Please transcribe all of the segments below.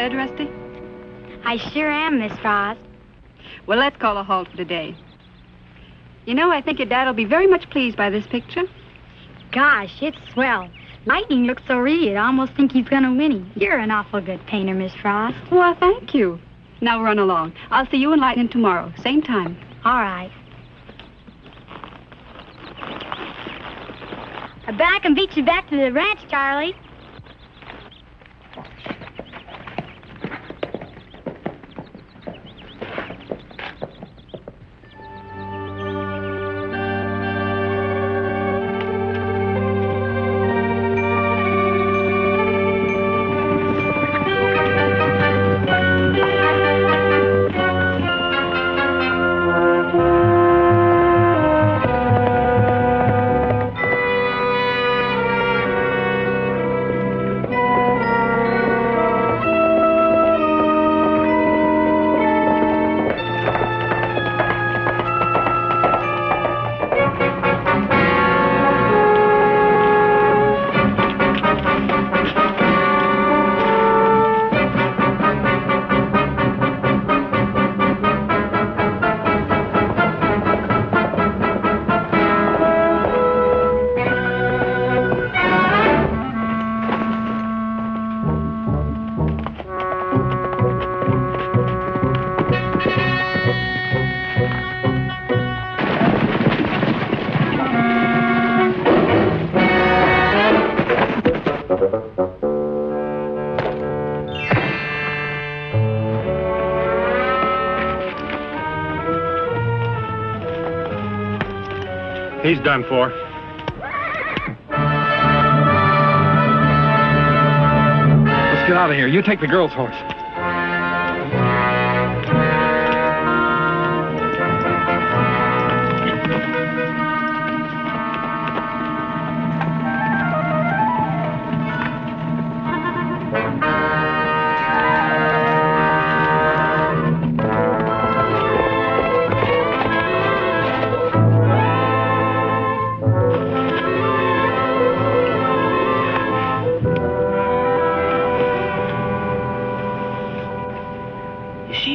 tired, Rusty? I sure am, Miss Frost. Well, let's call a halt for today. You know, I think your dad will be very much pleased by this picture. Gosh, it's swell. Lightning looks so real, you'd almost think he's gonna win him. You're an awful good painter, Miss Frost. Well, thank you. Now run along. I'll see you and Lightning tomorrow, same time. All right. I bet I can beat you back to the ranch, Charlie. He's done for. Let's get out of here. You take the girl's horse.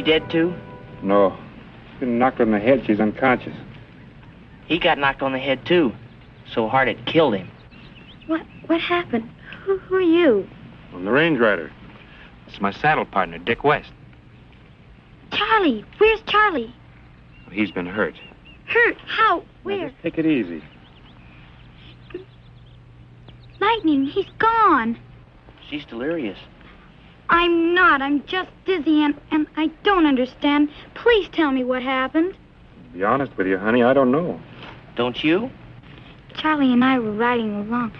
Dead too? No. Been knocked on the head. She's unconscious. He got knocked on the head too. So hard it killed him. What happened? Who are you? I'm the range rider. It's my saddle partner, Dick West. Charlie. Where's Charlie? He's been hurt. Hurt? How? Where? Now just take it easy. Lightning, he's gone. She's delirious. I'm not. I'm just dizzy and I don't understand. Please tell me what happened. To be honest with you, honey, I don't know. Don't you? Charlie and I were riding along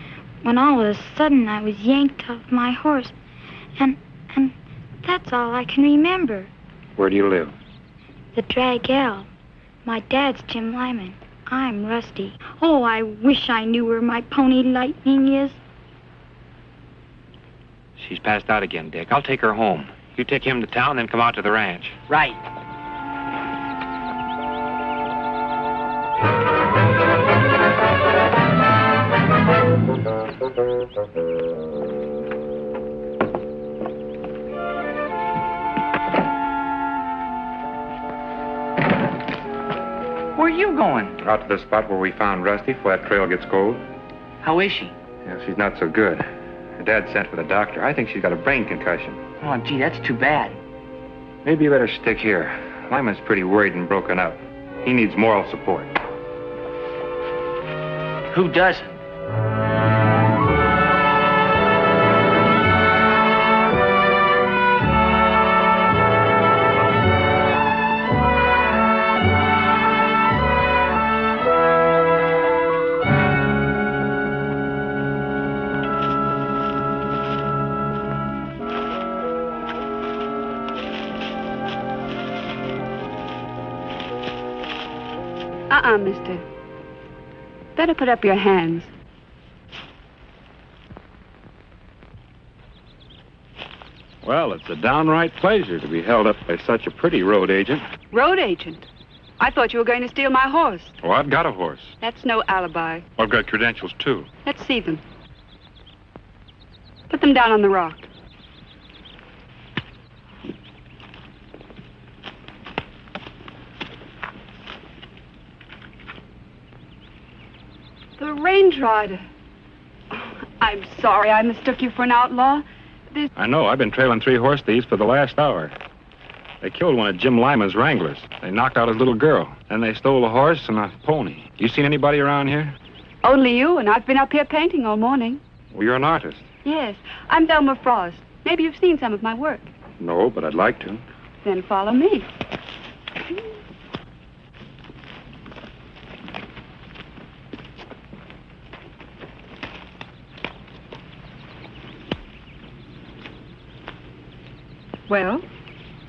when all of a sudden I was yanked off my horse. And that's all I can remember. Where do you live? The Drag L. My dad's Jim Lyman. I'm Rusty. Oh, I wish I knew where my pony Lightning is. She's passed out again, Dick. I'll take her home. You take him to town, then come out to the ranch. Right. Where are you going? Out to the spot where we found Rusty before that trail gets cold. How is she? Yeah, she's not so good. Her dad sent for the doctor. I think she's got a brain concussion. Oh, gee, that's too bad. Maybe you better stick here. Lyman's pretty worried and broken up. He needs moral support. Who doesn't? Mister. Better put up your hands. Well, it's a downright pleasure to be held up by such a pretty road agent. Road agent? I thought you were going to steal my horse. Oh, I've got a horse. That's no alibi. I've got credentials, too. Let's see them. Put them down on the rock. The range rider. I'm sorry I mistook you for an outlaw. I know. I've been trailing 3 horse thieves for the last hour. They killed one of Jim Lyman's wranglers. They knocked out his little girl. Then they stole a horse and a pony. You seen anybody around here? Only you, and I've been up here painting all morning. Well, you're an artist. Yes, I'm Velma Frost. Maybe you've seen some of my work. No, but I'd like to. Then follow me. Well?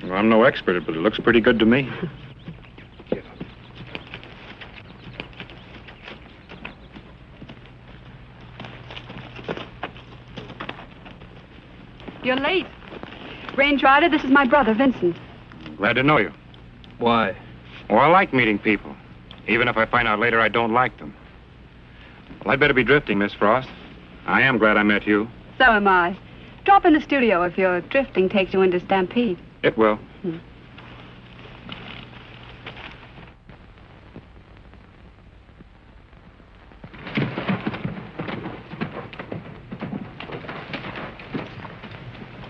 Well, I'm no expert, but it looks pretty good to me. You're late. Range rider, this is my brother, Vincent. Glad to know you. Why? Well, I like meeting people, even if I find out later I don't like them. Well, I'd better be drifting, Miss Frost. I am glad I met you. So am I. Drop in the studio if your drifting takes you into Stampede. It will.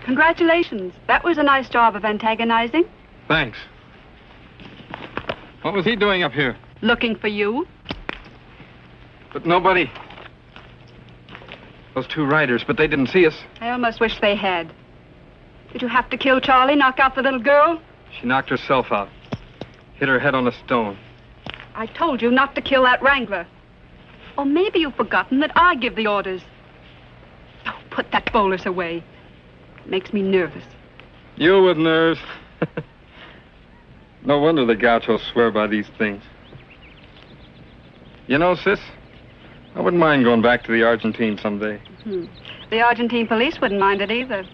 Congratulations. That was a nice job of antagonizing. Thanks. What was he doing up here? Looking for you. But nobody... Those 2 riders, but they didn't see us. I almost wish they had. Did you have to kill Charlie, knock out the little girl? She knocked herself out. Hit her head on a stone. I told you not to kill that wrangler. Or maybe you've forgotten that I give the orders. Oh, put that bolus away. It makes me nervous. You with nerves. No wonder the gauchos swear by these things. You know, sis, I wouldn't mind going back to the Argentine someday. The Argentine police wouldn't mind it either.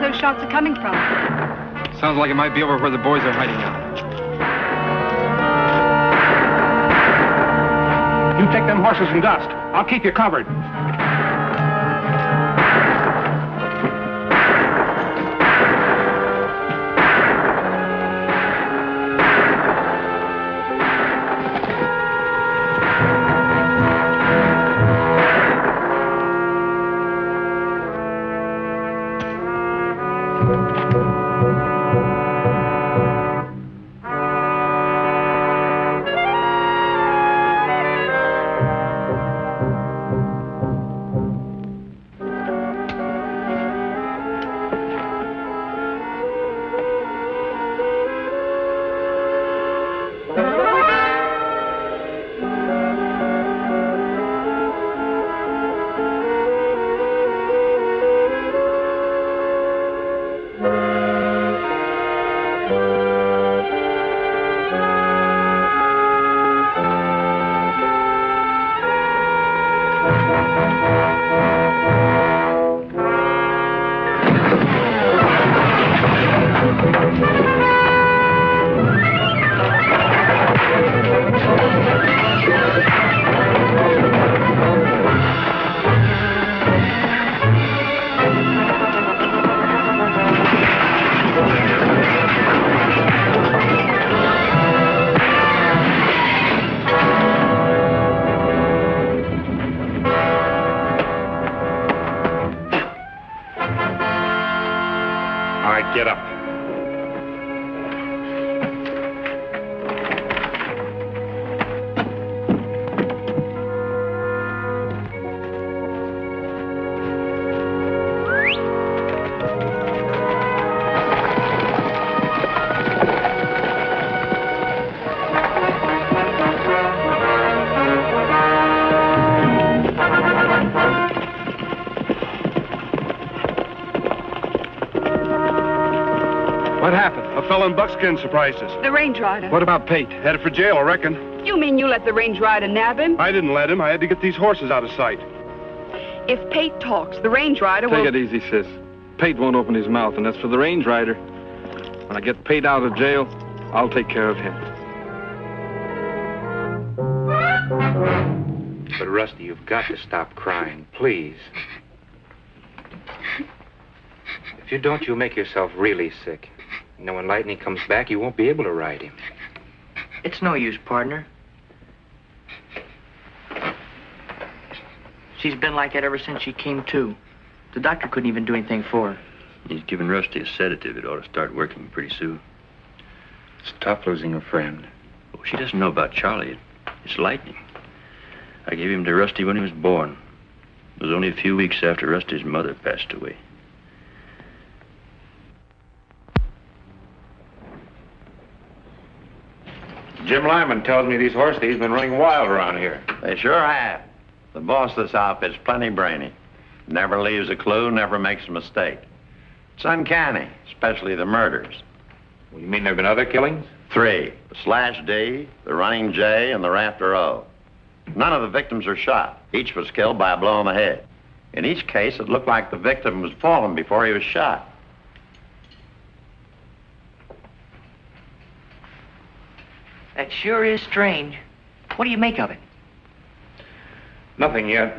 Those shots are coming from? Sounds like it might be over where the boys are hiding out. You take them horses and dust. I'll keep you covered. Get up. What happened? A fellow in buckskin surprised us. The range rider. What about Pate? Headed for jail, I reckon. You mean you let the range rider nab him? I didn't let him. I had to get these horses out of sight. If Pate talks, the range rider will... Take it easy, sis. Pate won't open his mouth, and as for the range rider, when I get Pate out of jail, I'll take care of him. But, Rusty, you've got to stop crying, please. If you don't, you'll make yourself really sick. And then when Lightning comes back, you won't be able to ride him. It's no use, partner. She's been like that ever since she came to. The doctor couldn't even do anything for her. He's given Rusty a sedative. It ought to start working pretty soon. It's tough losing a friend. Oh, she doesn't know about Charlie. It's Lightning. I gave him to Rusty when he was born. It was only a few weeks after Rusty's mother passed away. Jim Lyman tells me these horse thieves have been running wild around here. They sure have. The boss of this outfit's plenty brainy. Never leaves a clue, never makes a mistake. It's uncanny, especially the murders. Well, you mean there have been other killings? 3, the slash D, the running J, and the rafter O. None of the victims are shot. Each was killed by a blow on the head. In each case, it looked like the victim was fallen before he was shot. That sure is strange. What do you make of it? Nothing yet.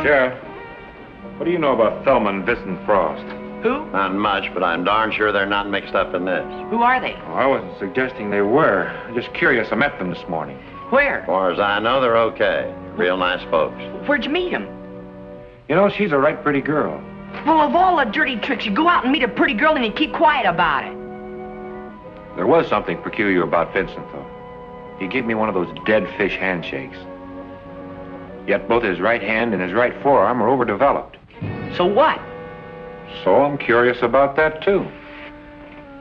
Sheriff, what do you know about Thelma and Vincent Frost? Who? Not much, but I'm darn sure they're not mixed up in this. Who are they? Oh, I wasn't suggesting they were. I'm just curious. I met them this morning. Where? As far as I know, they're okay. Real nice folks. Where'd you meet them? You know, she's a right pretty girl. Well, of all the dirty tricks, you go out and meet a pretty girl and you keep quiet about it. There was something peculiar about Vincent, though. He gave me one of those dead fish handshakes. Yet both his right hand and his right forearm are overdeveloped. So what? So I'm curious about that, too.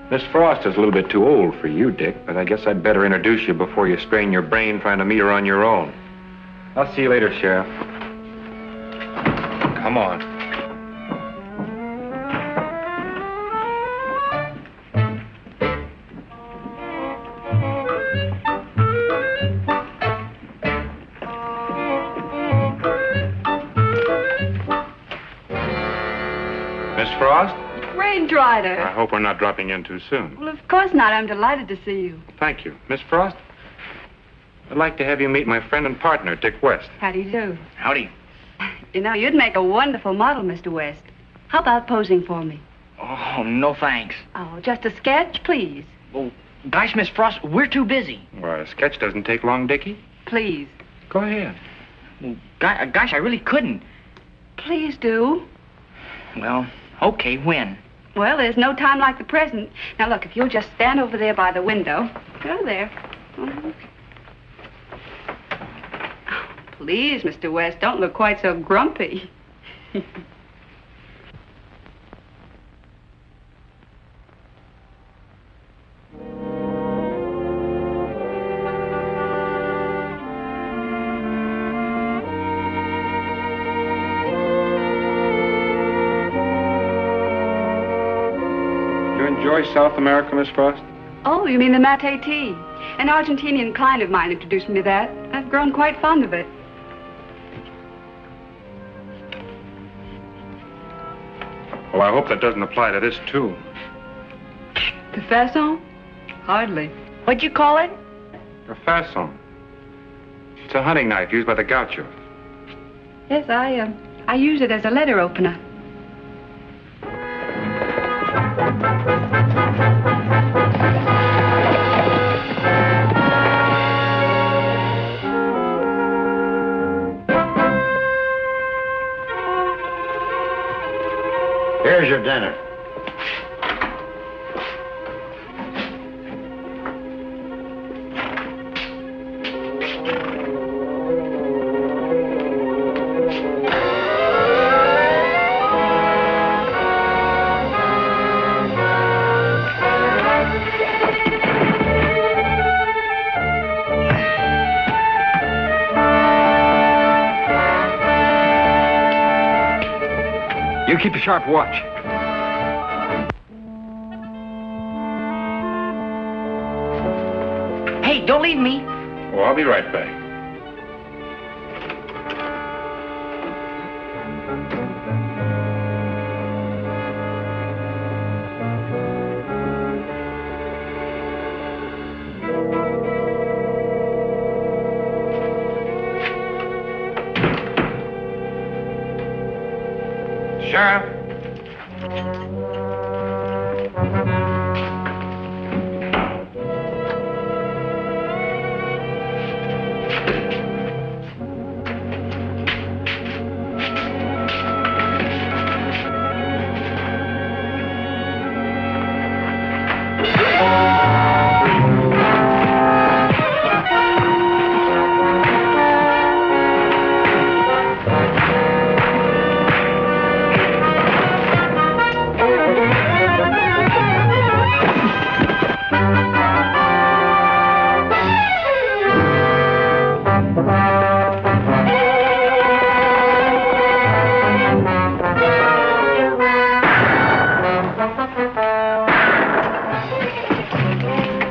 Miss Frost is a little bit too old for you, Dick, but I guess I'd better introduce you before you strain your brain trying to meet her on your own. I'll see you later, Sheriff. Come on. Miss Frost? Range rider. I hope we're not dropping in too soon. Well, of course not. I'm delighted to see you. Thank you. Miss Frost, I'd like to have you meet my friend and partner, Dick West. How do you do? Howdy. You know, you'd make a wonderful model, Mr. West. How about posing for me? Oh, no thanks. Oh, just a sketch, please. Oh, gosh, Miss Frost, we're too busy. Why, a sketch doesn't take long, Dickie. Please. Go ahead. Well, gosh, I really couldn't. Please do. Well, okay, when? Well, there's no time like the present. Now, look, if you'll just stand over there by the window. Go there. Oh, please, Mr. West, don't look quite so grumpy. Enjoy South America, Miss Frost? Oh, you mean the mate tea? An Argentinian client of mine introduced me to that. I've grown quite fond of it. Well, I hope that doesn't apply to this, too. The façon? Hardly. What'd you call it? A façon. It's a hunting knife used by the gauchos. Yes, I use it as a letter opener. Here's your dinner. You keep a sharp watch. don't leave me. Oh, I'll be right back. Sheriff.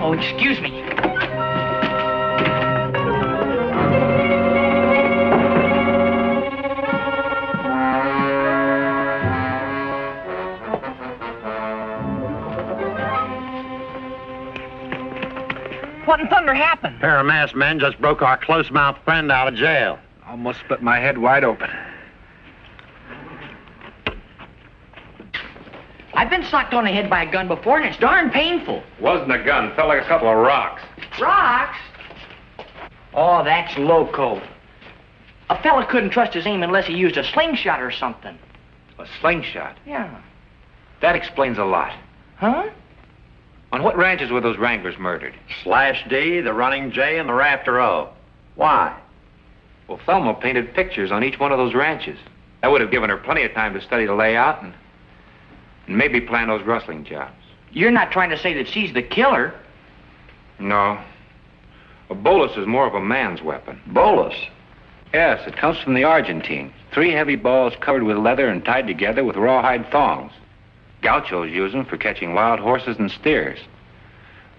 Oh, excuse me. What in thunder happened? A pair of masked men just broke our close-mouthed friend out of jail. Almost split my head wide open. I've been socked on the head by a gun before, and it's darn painful. Wasn't a gun. Felt like a couple of rocks. Rocks? Oh, that's loco. A fella couldn't trust his aim unless he used a slingshot or something. A slingshot? Yeah. That explains a lot. Huh? On what ranches were those Wranglers murdered? Slash D, the Running J, and the Rafter O. Why? Well, Thelma painted pictures on each one of those ranches. That would have given her plenty of time to study the layout and maybe plan those rustling jobs. You're not trying to say that she's the killer? No. A bolus is more of a man's weapon. Bolus. Yes, it comes from the Argentine. 3 heavy balls covered with leather and tied together with rawhide thongs. Gauchos use them for catching wild horses and steers.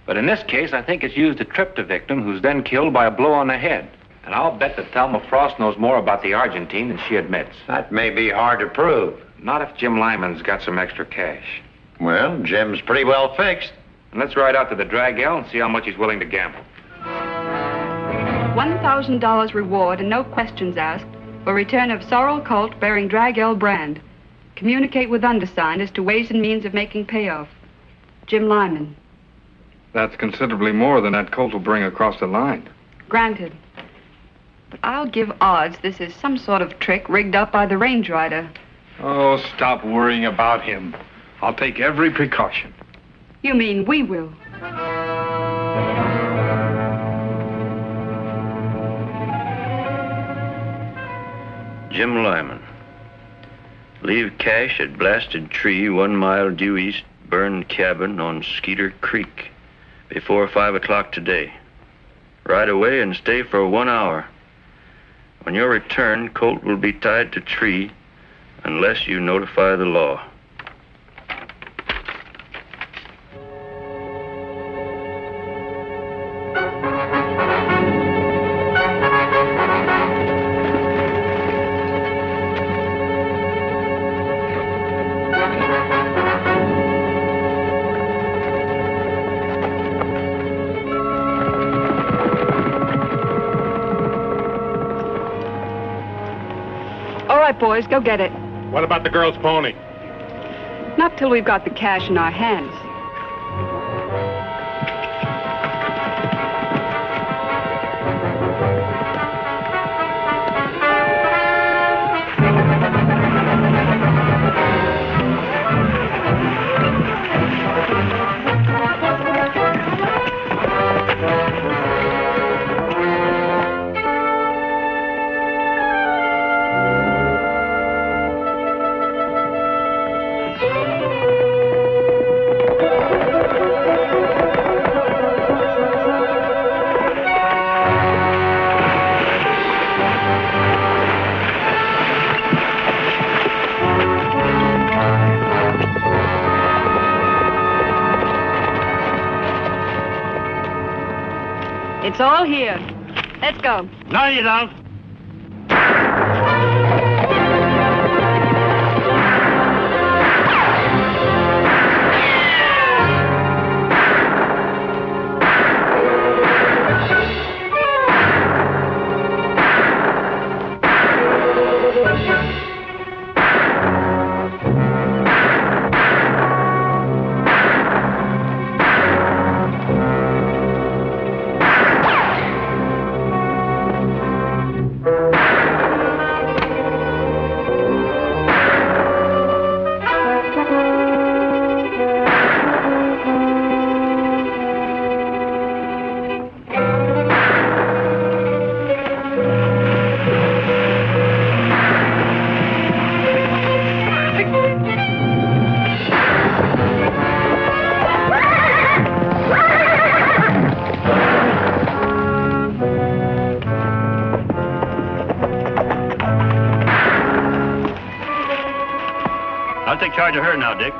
But in this case, I think it's used to trip the victim, who's then killed by a blow on the head. And I'll bet that Thelma Frost knows more about the Argentine than she admits. That may be hard to prove. Not if Jim Lyman's got some extra cash. Well, Jim's pretty well fixed. And let's ride out to the drag L and see how much he's willing to gamble. $1,000 reward and no questions asked for return of sorrel colt bearing drag L brand. Communicate with undersigned as to ways and means of making payoff. Jim Lyman. That's considerably more than that colt will bring across the line. Granted. But I'll give odds this is some sort of trick rigged up by the range rider. Oh, stop worrying about him. I'll take every precaution. You mean we will? Jim Lyman. Leave cash at blasted tree 1 mile due east burned cabin on Skeeter Creek before 5 o'clock today. Ride away and stay for 1 hour. On your return, colt will be tied to tree unless you notify the law. All right, boys, go get it. What about the girl's pony? Not till we've got the cash in our hands. It's all here. Let's go. No, you don't. I'll take charge of her now, Dick.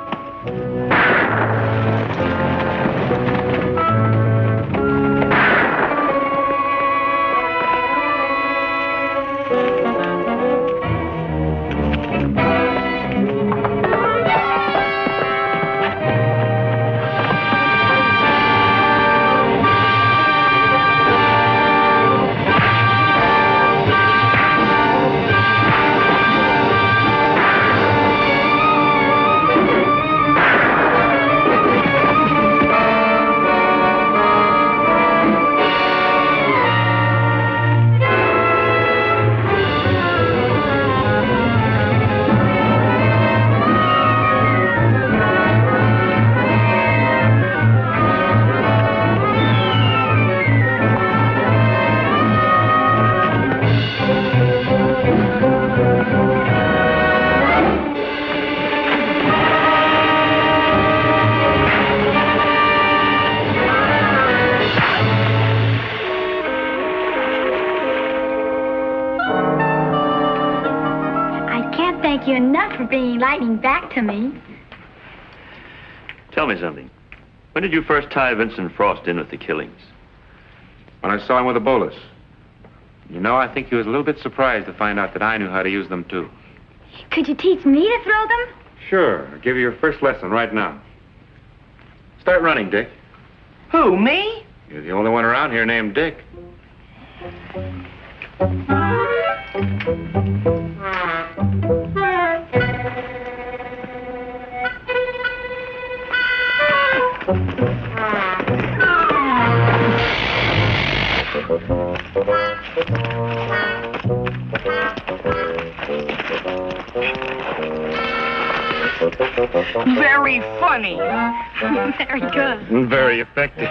Thank you enough for bringing lightning back to me. Tell me something. When did you first tie Vincent Frost in with the killings? When I saw him with a bolus. You know, I think he was a little bit surprised to find out that I knew how to use them, too. Could you teach me to throw them? Sure. I'll give you your first lesson right now. Start running, Dick. Who, me? You're the only one around here named Dick. Very funny. Very good. Very effective.